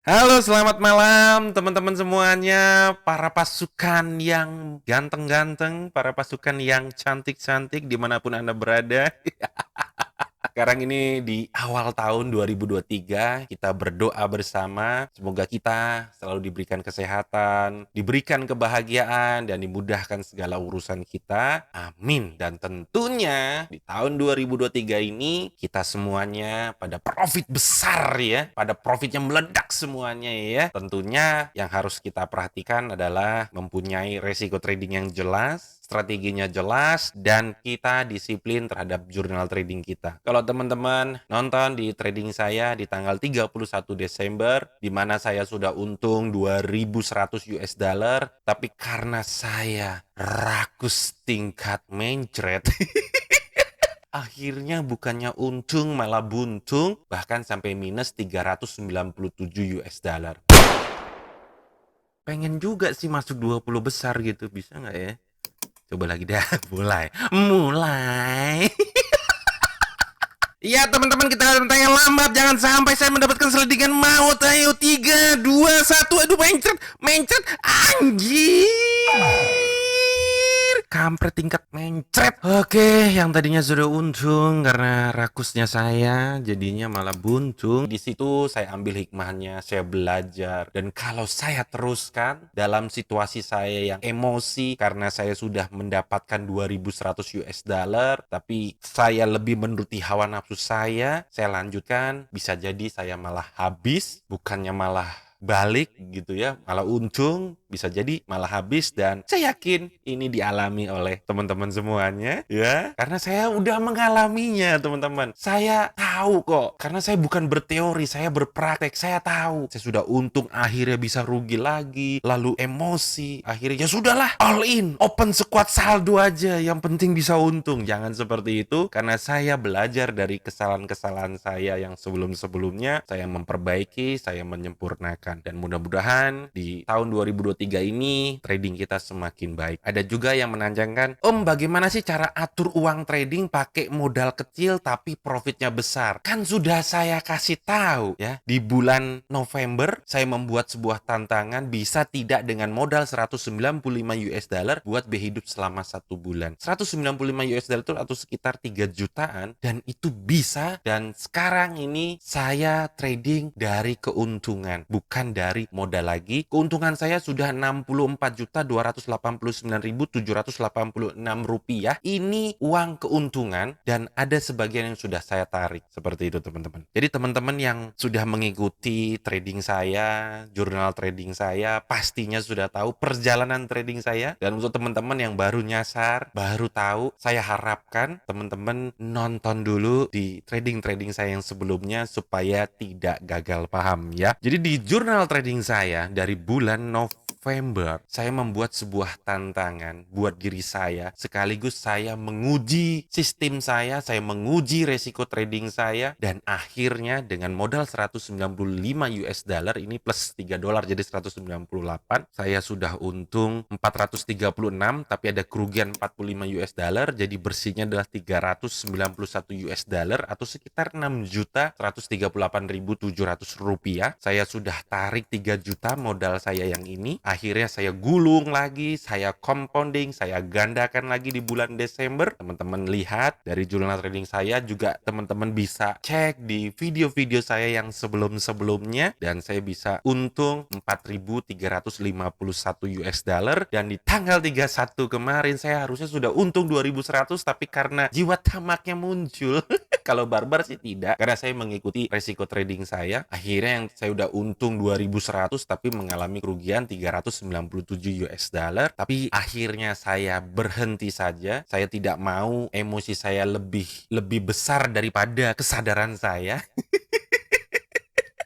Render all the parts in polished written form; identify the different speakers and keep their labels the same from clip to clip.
Speaker 1: Halo, selamat malam teman-teman semuanya, para pasukan yang ganteng-ganteng, para pasukan yang cantik-cantik dimanapun Anda berada. Sekarang ini di awal tahun 2023, kita berdoa bersama, semoga kita selalu diberikan kesehatan, diberikan kebahagiaan, dan dimudahkan segala urusan kita. Amin. Dan tentunya di tahun 2023 ini, kita semuanya pada profit besar ya, pada profit yang meledak semuanya ya. Tentunya yang harus kita perhatikan adalah mempunyai resiko trading yang jelas, strateginya jelas, dan kita disiplin terhadap jurnal trading kita. Kalau teman-teman nonton di trading saya di tanggal 31 Desember, di mana saya sudah untung 2.100 US dollar, tapi karena saya rakus tingkat mencret, akhirnya bukannya untung malah buntung, bahkan sampai minus 397 US dollar. Pengen juga sih masuk 20 besar gitu, bisa nggak ya? Coba lagi dah, mulai. Iya teman-teman, kita akan tanya lambat, jangan sampai saya mendapatkan seledingan maut. Ayo 3, 2, 1. Aduh, mencret, mencret, anjir. Kampret tingkat mencret. Oke, yang tadinya sudah untung karena rakusnya saya, jadinya malah buntung. Di situ saya ambil hikmahnya, saya belajar. Dan kalau saya teruskan dalam situasi saya yang emosi karena saya sudah mendapatkan 2.100 US dollar, tapi saya lebih menuruti hawa nafsu saya lanjutkan, bisa jadi saya malah habis, bukannya malah balik gitu ya, malah untung, bisa jadi malah habis. Dan saya yakin ini dialami oleh teman-teman semuanya ya, karena saya udah mengalaminya teman-teman. Saya tahu kok, karena saya bukan berteori, saya berpraktek. Saya tahu saya sudah untung, akhirnya bisa rugi lagi, lalu emosi, akhirnya ya sudahlah, all in, open squad saldo aja, yang penting bisa untung. Jangan seperti itu, karena saya belajar dari kesalahan-kesalahan saya yang sebelum-sebelumnya. Saya memperbaiki, saya menyempurnakan, dan mudah-mudahan di tahun 2023 ini trading kita semakin baik. Ada juga yang menanyakan, Om, bagaimana sih cara atur uang trading pakai modal kecil tapi profitnya besar? Kan sudah saya kasih tahu ya, di bulan November saya membuat sebuah tantangan, bisa tidak dengan modal 195 US dollar buat berhidup selama 1 bulan. 195 US dollar itu atau sekitar 3 jutaan, dan itu bisa. Dan sekarang ini saya trading dari keuntungan, bukan dari modal lagi. Keuntungan saya sudah 64.289.786 rupiah. Ini uang keuntungan, dan ada sebagian yang sudah saya tarik. Seperti itu teman-teman. Jadi teman-teman yang sudah mengikuti trading saya, jurnal trading saya, pastinya sudah tahu perjalanan trading saya. Dan untuk teman-teman yang baru nyasar, baru tahu, saya harapkan teman-teman nonton dulu di trading-trading saya yang sebelumnya supaya tidak gagal paham ya. Jadi di jurnal trading saya dari bulan November, saya membuat sebuah tantangan buat diri saya, sekaligus saya menguji sistem saya menguji resiko trading saya, dan akhirnya dengan modal 195 US dollar ini plus 3 dolar jadi 198, saya sudah untung 436, tapi ada kerugian 45 US dollar, jadi bersihnya adalah 391 US dollar atau sekitar 6.138.700 rupiah. Saya sudah tarik 3 juta modal saya yang ini, akhirnya saya gulung lagi, saya compounding, saya gandakan lagi di bulan Desember. Teman-teman lihat dari jurnal trading saya, juga teman-teman bisa cek di video-video saya yang sebelum-sebelumnya, dan saya bisa untung 4.351 US dollar. Dan di tanggal 31 kemarin saya harusnya sudah untung 2.100, tapi karena jiwa tamaknya muncul kalau barbar sih tidak, karena saya mengikuti resiko trading saya, akhirnya yang saya udah untung 2.100 tapi mengalami kerugian 397 US dollar. Tapi akhirnya saya berhenti saja. Saya tidak mau emosi saya lebih besar daripada kesadaran saya.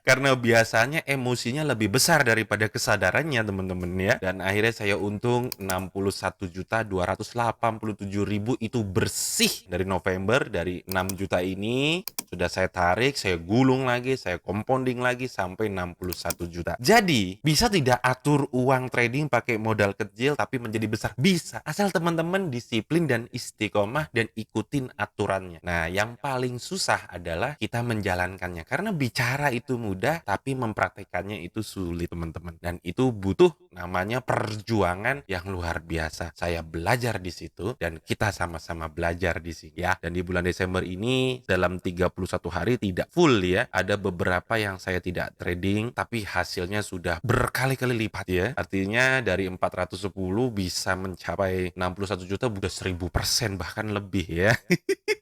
Speaker 1: Karena biasanya emosinya lebih besar daripada kesadarannya teman-teman ya. Dan akhirnya saya untung 61.287.000 itu bersih dari November. Dari 6 juta ini sudah saya tarik, saya gulung lagi, saya compounding lagi sampai 61 juta. Jadi bisa tidak atur uang trading pakai modal kecil tapi menjadi besar? Bisa, asal teman-teman disiplin dan istiqomah dan ikutin aturannya. Nah, yang paling susah adalah kita menjalankannya, karena bicara itu mudah, mudah, tapi mempraktekannya itu sulit, teman-teman. Dan itu butuh namanya perjuangan yang luar biasa. Saya belajar di situ dan kita sama-sama belajar di sini ya. Dan di bulan Desember ini dalam 31 hari tidak full ya. Ada beberapa yang saya tidak trading tapi hasilnya sudah berkali-kali lipat ya. Artinya dari 410 bisa mencapai 61 juta udah 1000% bahkan lebih ya.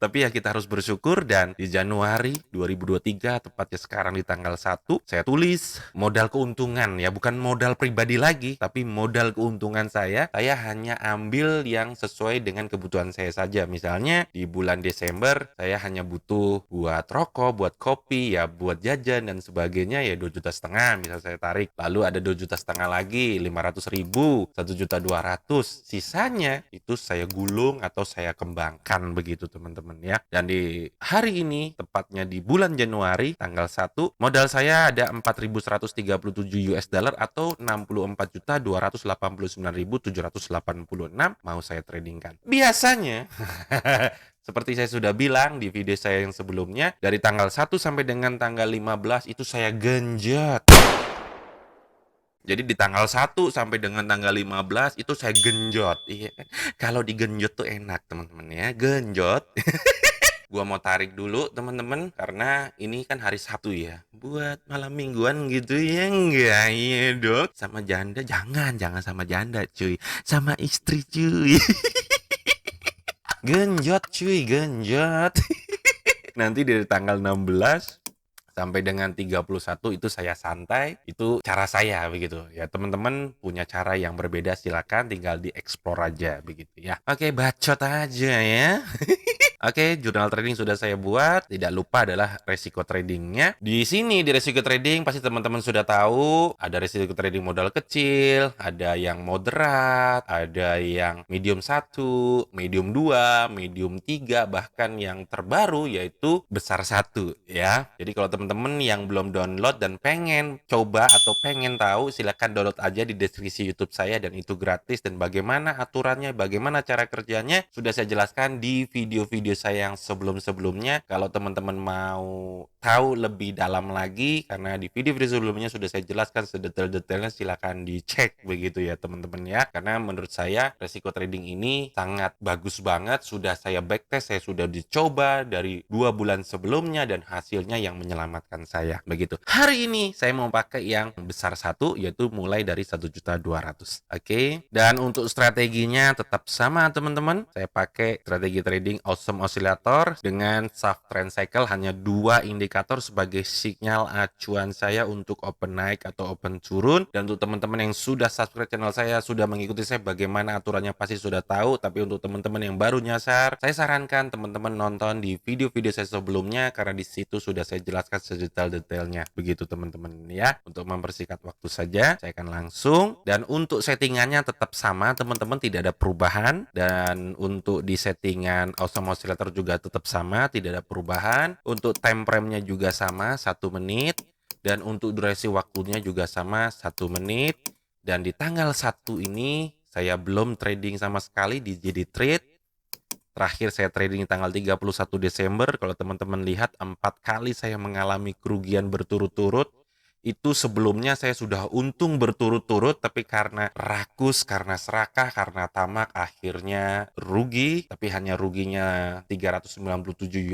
Speaker 1: Tapi ya kita harus bersyukur dan di Januari 2023 tepatnya sekarang di tanggal 1 saya tulis modal keuntungan ya, bukan modal pribadi lagi tapi modal keuntungan saya hanya ambil yang sesuai dengan kebutuhan saya saja. Misalnya di bulan Desember saya hanya butuh buat rokok, buat kopi ya, buat jajan dan sebagainya ya 2,5 juta misal saya tarik. Lalu ada 2,5 juta lagi 500.000, 1,2 juta, sisanya itu saya gulung atau saya kembangkan begitu teman-teman ya. Dan di hari ini tepatnya di bulan Januari tanggal 1 modal saya ada 4.137 US dollar atau 64.289.786 mau saya tradingkan. Biasanya seperti saya sudah bilang di video saya yang sebelumnya, dari tanggal 1 sampai dengan tanggal 15 itu saya genjot. Jadi di tanggal 1 sampai dengan tanggal 15 itu saya genjot. Iya, kalau digenjot tuh enak teman-teman ya, genjot. Gua mau tarik dulu teman-teman karena ini kan hari Sabtu ya. Buat malam mingguan gitu ya enggak? Iya dong. Sama janda jangan sama janda cuy. Sama istri cuy. Genjot cuy, genjot. Nanti dari tanggal 16 sampai dengan 31 itu saya santai, itu cara saya begitu. Ya teman-teman punya cara yang berbeda silakan tinggal dieksplor aja begitu ya. Oke, bacot aja ya. Oke, jurnal trading sudah saya buat. Tidak lupa adalah resiko tradingnya. Di sini di resiko trading pasti teman-teman sudah tahu ada resiko trading modal kecil, ada yang moderat, ada yang medium 1, medium 2, medium 3, bahkan yang terbaru yaitu besar 1 ya. Jadi kalau teman-teman yang belum download dan pengen coba atau pengen tahu, silakan download aja di deskripsi YouTube saya dan itu gratis. Dan bagaimana aturannya, bagaimana cara kerjanya sudah saya jelaskan di video-video saya yang sebelum-sebelumnya. Kalau teman-teman mau tahu lebih dalam lagi karena di video-video sebelumnya sudah saya jelaskan sedetail-detailnya, silakan dicek begitu ya teman-teman ya. Karena menurut saya resiko trading ini sangat bagus banget, sudah saya backtest, saya sudah dicoba dari 2 bulan sebelumnya dan hasilnya yang menyelamatkan saya begitu. Hari ini saya mau pakai yang besar 1 yaitu mulai dari 1.200.000. Oke. Dan untuk strateginya tetap sama teman-teman. Saya pakai strategi trading Awesome Oscillator dengan soft trend cycle, hanya 2 indikator sebagai sinyal acuan saya untuk open naik atau open turun. Dan untuk teman-teman yang sudah subscribe channel saya, sudah mengikuti saya bagaimana aturannya pasti sudah tahu. Tapi untuk teman-teman yang baru nyasar, saya sarankan teman-teman nonton di video-video saya sebelumnya karena di situ sudah saya jelaskan sedetail-detailnya. Begitu teman-teman ya. Untuk mempersingkat waktu saja, saya akan langsung. Dan untuk settingannya tetap sama teman-teman, tidak ada perubahan. Dan untuk di settingan Awesome Oscillator juga tetap sama, tidak ada perubahan. Untuk time frame-nya juga sama 1 menit. Dan untuk durasi waktunya juga sama 1 menit. Dan di tanggal 1 ini saya belum trading sama sekali di jadi trade. Terakhir saya trading tanggal 31 Desember. Kalau teman-teman lihat 4 kali saya mengalami kerugian berturut-turut. Itu sebelumnya saya sudah untung berturut-turut, tapi karena rakus, karena serakah, karena tamak akhirnya rugi, tapi hanya ruginya 397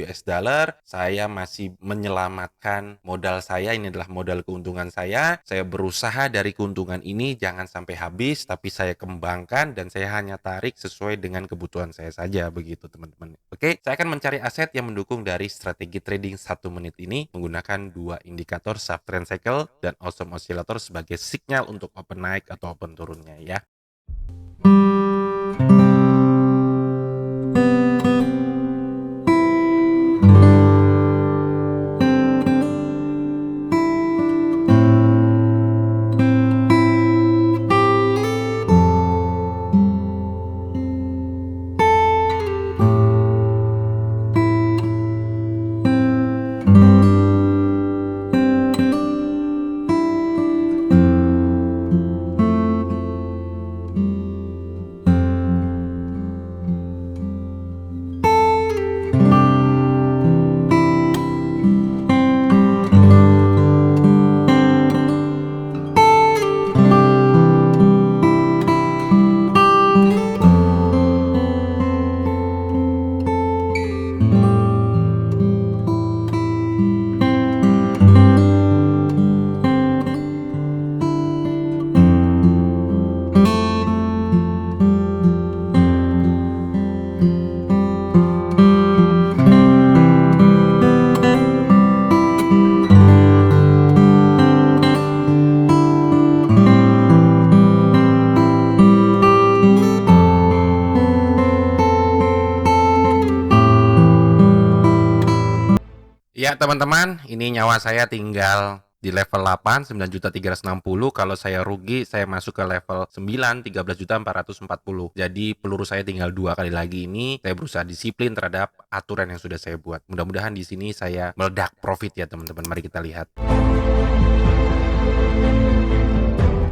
Speaker 1: US dollar. Saya masih menyelamatkan modal saya, ini adalah modal keuntungan saya. Saya berusaha dari keuntungan ini jangan sampai habis, tapi saya kembangkan dan saya hanya tarik sesuai dengan kebutuhan saya saja begitu teman-teman. Oke, saya akan mencari aset yang mendukung dari strategi trading 1 menit ini menggunakan 2 indikator soft trend cycle dan Awesome Oscillator sebagai sinyal untuk open naik atau open turunnya ya. Ya teman-teman, ini nyawa saya tinggal di level 8, 9.360. Kalau saya rugi, saya masuk ke level 9, 13.440. Jadi peluru saya tinggal 2 kali lagi. Ini saya berusaha disiplin terhadap aturan yang sudah saya buat. Mudah-mudahan di sini saya meledak profit ya teman-teman. Mari kita lihat.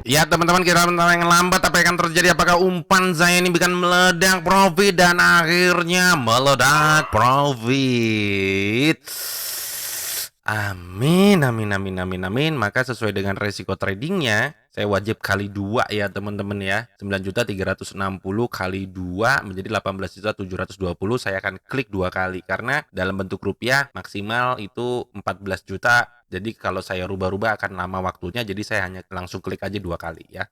Speaker 1: Ya teman-teman, kita yang lambat apa yang akan terjadi? Apakah umpan saya ini bikin meledak profit dan akhirnya meledak profit? Amin, amin, amin, amin, amin. Maka sesuai dengan resiko tradingnya, saya wajib kali 2 ya teman-teman ya. 9.360 kali 2 menjadi 18.720. Saya akan klik 2 kali karena dalam bentuk rupiah maksimal itu 14 juta. Jadi kalau saya rubah-rubah akan lama waktunya. Jadi saya hanya langsung klik aja 2 kali ya.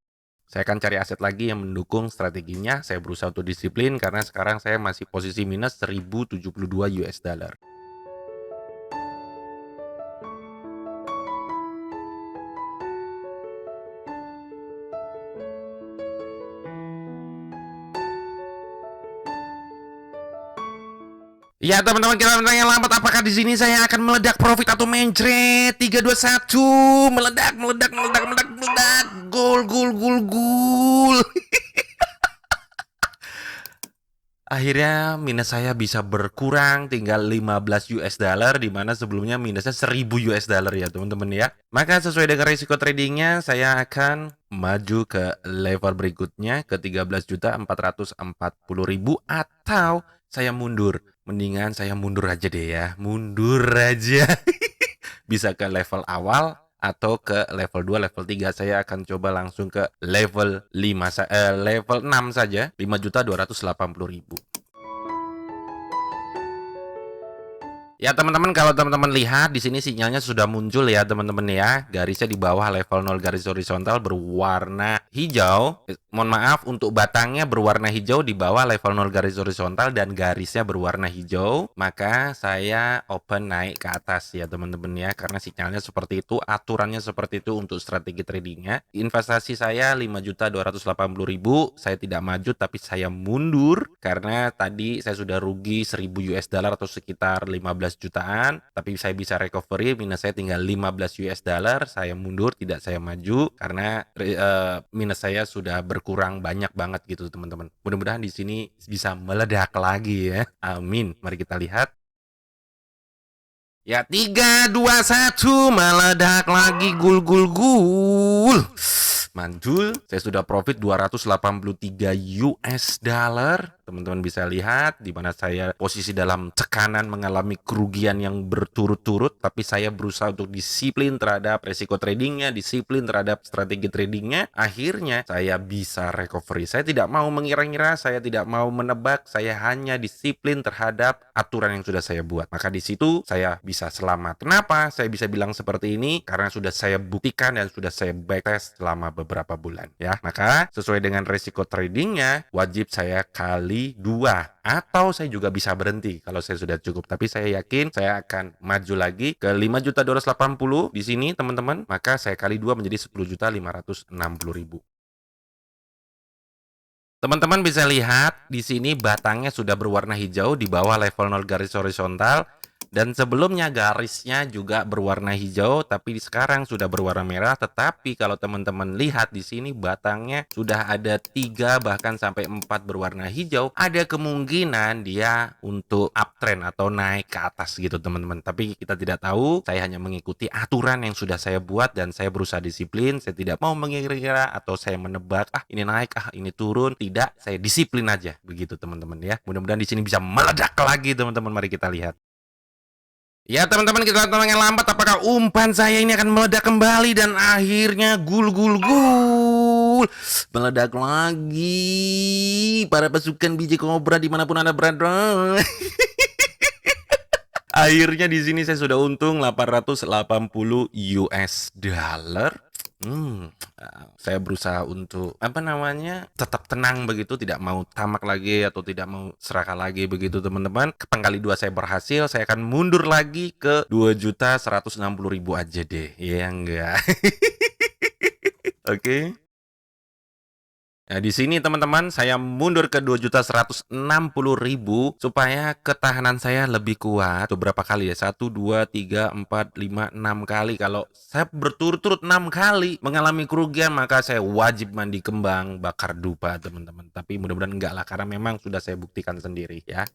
Speaker 1: Saya akan cari aset lagi yang mendukung strateginya. Saya berusaha untuk disiplin karena sekarang saya masih posisi minus 1072 US dollar. Ya teman-teman, kita yang lambat, apakah di sini saya akan meledak profit atau mencret? 3 2 1 meledak meledak meledak meledak meledak. Gol gol gol gol. Akhirnya minus saya bisa berkurang tinggal 15 US dollar, di mana sebelumnya minusnya 1000 US dollar ya teman-teman ya. Maka sesuai dengan risiko tradingnya, saya akan maju ke level berikutnya ke 13.440.000 atau saya mundur. Mendingan saya mundur aja deh ya, mundur aja. Bisa ke level awal atau ke level 2, level 3. Saya akan coba langsung ke level 5 level 6 saja, 5.280.000. Ya teman-teman, kalau teman-teman lihat di sini sinyalnya sudah muncul ya teman-teman ya. Garisnya di bawah level 0 garis horizontal berwarna hijau. Mohon maaf, untuk batangnya berwarna hijau di bawah level 0 garis horizontal dan garisnya berwarna hijau. Maka saya open naik ke atas ya teman-teman ya. Karena sinyalnya seperti itu, aturannya seperti itu untuk strategi tradingnya. Investasi saya 5.280.000. Saya tidak maju tapi saya mundur karena tadi saya sudah rugi 1000 US dollar atau sekitar 15 jutaan, tapi saya bisa recovery, minus saya tinggal 15 US dollar, saya mundur, tidak saya maju karena minus saya sudah berkurang banyak banget gitu teman-teman. Mudah-mudahan di sini bisa meledak lagi ya. Amin. Mari kita lihat. Ya 3 2 1 meledak lagi, gul gul gul. Manjul, saya sudah profit 283 US dollar. Teman-teman bisa lihat di mana saya posisi dalam tekanan mengalami kerugian yang berturut-turut, tapi saya berusaha untuk disiplin terhadap resiko tradingnya, disiplin terhadap strategi tradingnya. Akhirnya saya bisa recovery. Saya tidak mau mengira-ngira, saya tidak mau menebak, saya hanya disiplin terhadap aturan yang sudah saya buat. Maka di situ saya bisa selamat. Kenapa saya bisa bilang seperti ini? Karena sudah saya buktikan dan sudah saya backtest selama beberapa bulan ya. Maka sesuai dengan resiko tradingnya, wajib saya kali 2 atau saya juga bisa berhenti kalau saya sudah cukup, tapi saya yakin saya akan maju lagi ke 5.280 di sini teman-teman. Maka saya kali 2 menjadi 10.560.000. Teman-teman bisa lihat di sini batangnya sudah berwarna hijau di bawah level 0 garis horizontal. Dan sebelumnya garisnya juga berwarna hijau, tapi sekarang sudah berwarna merah. Tetapi kalau teman-teman lihat di sini batangnya sudah ada 3 bahkan sampai 4 berwarna hijau. Ada kemungkinan dia untuk uptrend atau naik ke atas gitu teman-teman. Tapi kita tidak tahu. Saya hanya mengikuti aturan yang sudah saya buat dan saya berusaha disiplin. Saya tidak mau mengira-ngira atau saya menebak ini naik, ini turun. Tidak, saya disiplin aja begitu teman-teman ya. Mudah-mudahan di sini bisa meledak lagi teman-teman. Mari kita lihat. Ya teman-teman, kita lihat yang lambat, apakah umpan saya ini akan meledak kembali dan akhirnya gul gul gul meledak lagi para pasukan biji kobra dimanapun anda berada. Akhirnya di sini saya sudah untung 880 US dollar. Saya berusaha untuk tetap tenang begitu, tidak mau tamak lagi atau tidak mau serakah lagi begitu teman-teman. Pengkali 2 saya berhasil, saya akan mundur lagi ke 2.160.000 aja deh. Ya enggak. Oke. Nah, di sini teman-teman saya mundur ke 2.160.000 supaya ketahanan saya lebih kuat. Beberapa kali ya? 1, 2, 3, 4, 5, 6 kali. Kalau saya berturut-turut 6 kali mengalami kerugian, maka saya wajib mandi kembang bakar dupa, teman-teman. Tapi mudah-mudahan enggak lah, karena memang sudah saya buktikan sendiri ya.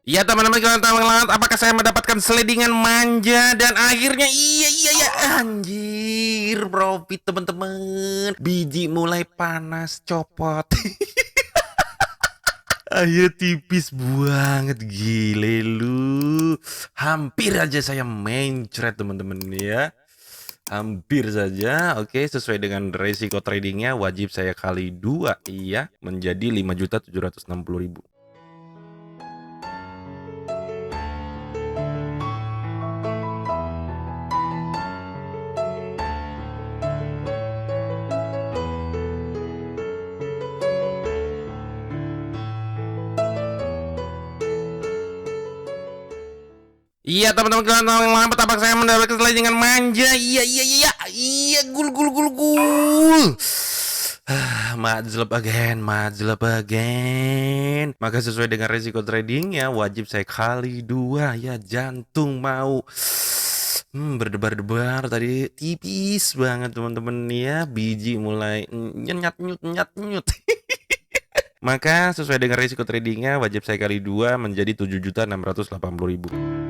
Speaker 1: Ya teman-teman, apakah saya mendapatkan slidingan manja dan akhirnya iya anjir profit teman-teman, biji mulai panas copot. Akhirnya tipis banget, gile lu, hampir aja saya mencret teman-teman ya, hampir saja. Oke, sesuai dengan resiko tradingnya wajib saya kali 2 iya, menjadi 5.760.000. Iya teman-teman, tapak saya mendapatkan slidingan manja. Iya, gul. Majlep again. Maka sesuai dengan resiko tradingnya wajib saya kali 2 ya, jantung mau berdebar-debar tadi, tipis banget teman-teman ya, biji mulai nyut. Maka sesuai dengan risiko tradingnya wajib saya kali 2 menjadi 7.680.000.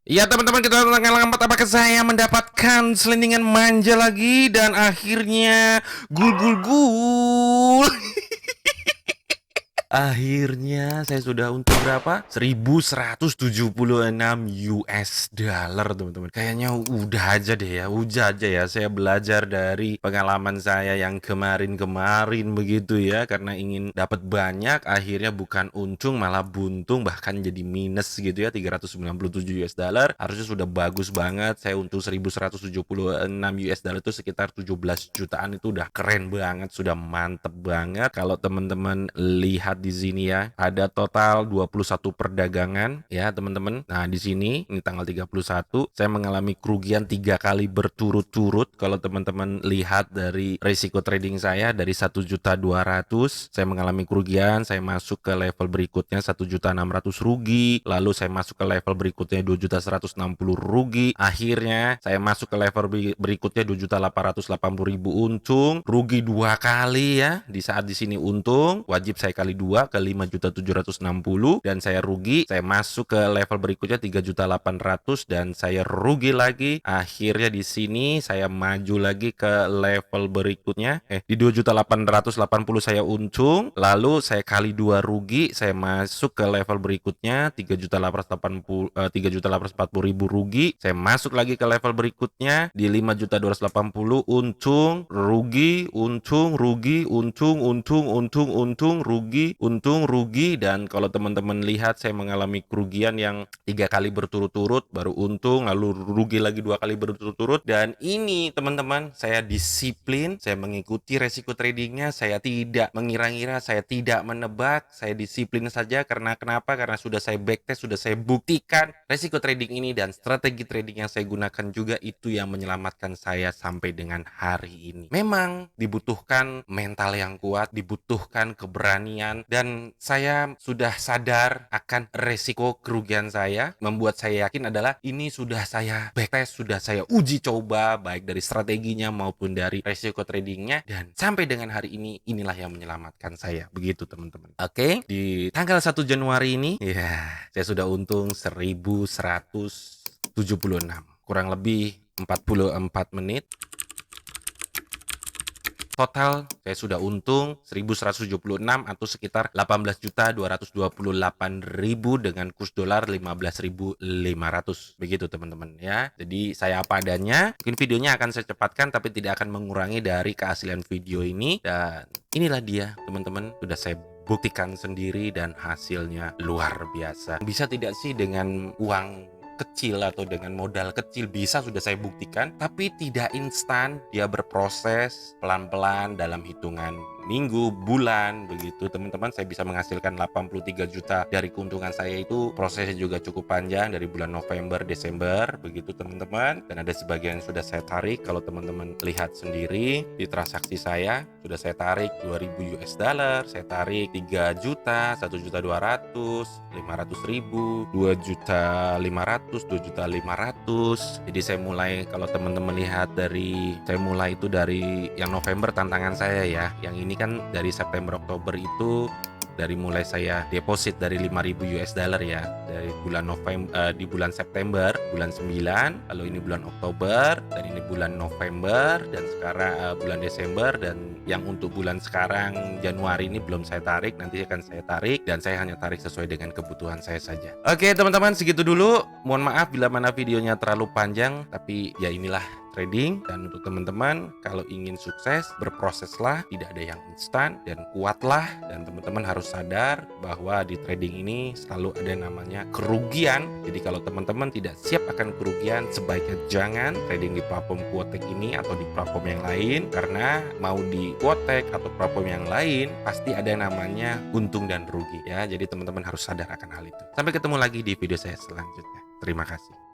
Speaker 1: Ya teman-teman, kita tanggal 4 apakah saya mendapatkan selendingan manja lagi dan akhirnya gul. Akhirnya saya sudah untung berapa? 1.176 US dollar teman-teman. Kayaknya udah aja ya. Saya belajar dari pengalaman saya yang kemarin begitu ya. Karena ingin dapat banyak, akhirnya bukan untung malah buntung, bahkan jadi minus gitu ya. 397 US dollar. Harusnya sudah bagus banget. Saya untung 1.176 US dollar itu sekitar 17 jutaan, itu udah keren banget, sudah mantep banget. Kalau teman-teman lihat di sini ya, ada total 21 perdagangan ya teman-teman. Nah di sini ini tanggal 31 saya mengalami kerugian 3 kali berturut-turut. Kalau teman-teman lihat dari risiko trading saya, dari 1.200.000 saya mengalami kerugian, saya masuk ke level berikutnya 1.600.000 rugi, lalu saya masuk ke level berikutnya 2.160.000 rugi, akhirnya saya masuk ke level berikutnya 2.880.000 untung, rugi 2 kali ya. Di saat di sini untung wajib saya kali 2 ke 5.760.000 dan saya rugi, saya masuk ke level berikutnya 3.800.000 dan saya rugi lagi. Akhirnya di sini saya maju lagi ke level berikutnya, di 2.880.000 saya untung, lalu saya kali 2 rugi, saya masuk ke level berikutnya 3.840.000 rugi, saya masuk lagi ke level berikutnya di 5.280.000 untung, rugi, untung, rugi. Dan kalau teman-teman lihat saya mengalami kerugian yang 3 kali berturut-turut, baru untung, lalu rugi lagi 2 kali berturut-turut. Dan ini teman-teman, saya disiplin, saya mengikuti resiko tradingnya, saya tidak mengira-ngira, saya tidak menebak, saya disiplin saja. Karena kenapa? Karena sudah saya backtest, sudah saya buktikan resiko trading ini dan strategi trading yang saya gunakan juga itu yang menyelamatkan saya sampai dengan hari ini. Memang dibutuhkan mental yang kuat, dibutuhkan keberanian, dan saya sudah sadar akan resiko kerugian saya. Membuat saya yakin adalah ini sudah saya backtest, sudah saya uji coba baik dari strateginya maupun dari resiko tradingnya, dan sampai dengan hari ini inilah yang menyelamatkan saya. Begitu teman-teman. Oke, di tanggal 1 Januari ini ya saya sudah untung 1.176, kurang lebih 44 menit. Total saya sudah untung 1.176 atau sekitar 18.228.000 dengan kurs dolar 15.500. Begitu teman-teman ya. Jadi saya apa adanya. Mungkin videonya akan saya cepatkan tapi tidak akan mengurangi dari keaslian video ini. Dan inilah dia teman-teman, sudah saya buktikan sendiri dan hasilnya luar biasa. Bisa tidak sih dengan uang kecil atau dengan modal kecil bisa sudah saya buktikan, tapi tidak instan, dia berproses pelan-pelan dalam hitungan minggu, bulan, begitu teman-teman. Saya bisa menghasilkan 83 juta dari keuntungan saya itu prosesnya juga cukup panjang dari bulan November, Desember, begitu teman-teman. Dan ada sebagian sudah saya tarik, kalau teman-teman lihat sendiri di transaksi saya, sudah saya tarik 2000 US dollar, saya tarik 3 juta, 1 juta 200, 500 ribu, 2 juta 500, 2 juta 500. Jadi saya mulai, kalau teman-teman lihat saya mulai itu dari yang November tantangan saya ya, yang ini kan dari September Oktober itu dari mulai saya deposit dari 5.000 US dollar ya, dari bulan November, di bulan September bulan 9, lalu ini bulan Oktober, dan ini bulan November, dan sekarang bulan Desember, dan yang untuk bulan sekarang Januari ini belum saya tarik, nanti akan saya tarik, dan saya hanya tarik sesuai dengan kebutuhan saya saja. Oke teman-teman, segitu dulu. Mohon maaf bila mana videonya terlalu panjang, tapi ya inilah trading. Dan untuk teman-teman, kalau ingin sukses, berproseslah, tidak ada yang instan, dan kuatlah. Dan teman-teman harus sadar bahwa di trading ini selalu ada namanya kerugian. Jadi kalau teman-teman tidak siap akan kerugian, sebaiknya jangan trading di platform Quotek ini atau di platform yang lain, karena mau di Quotek atau platform yang lain pasti ada namanya untung dan rugi ya. Jadi teman-teman harus sadar akan hal itu. Sampai ketemu lagi di video saya selanjutnya. Terima kasih.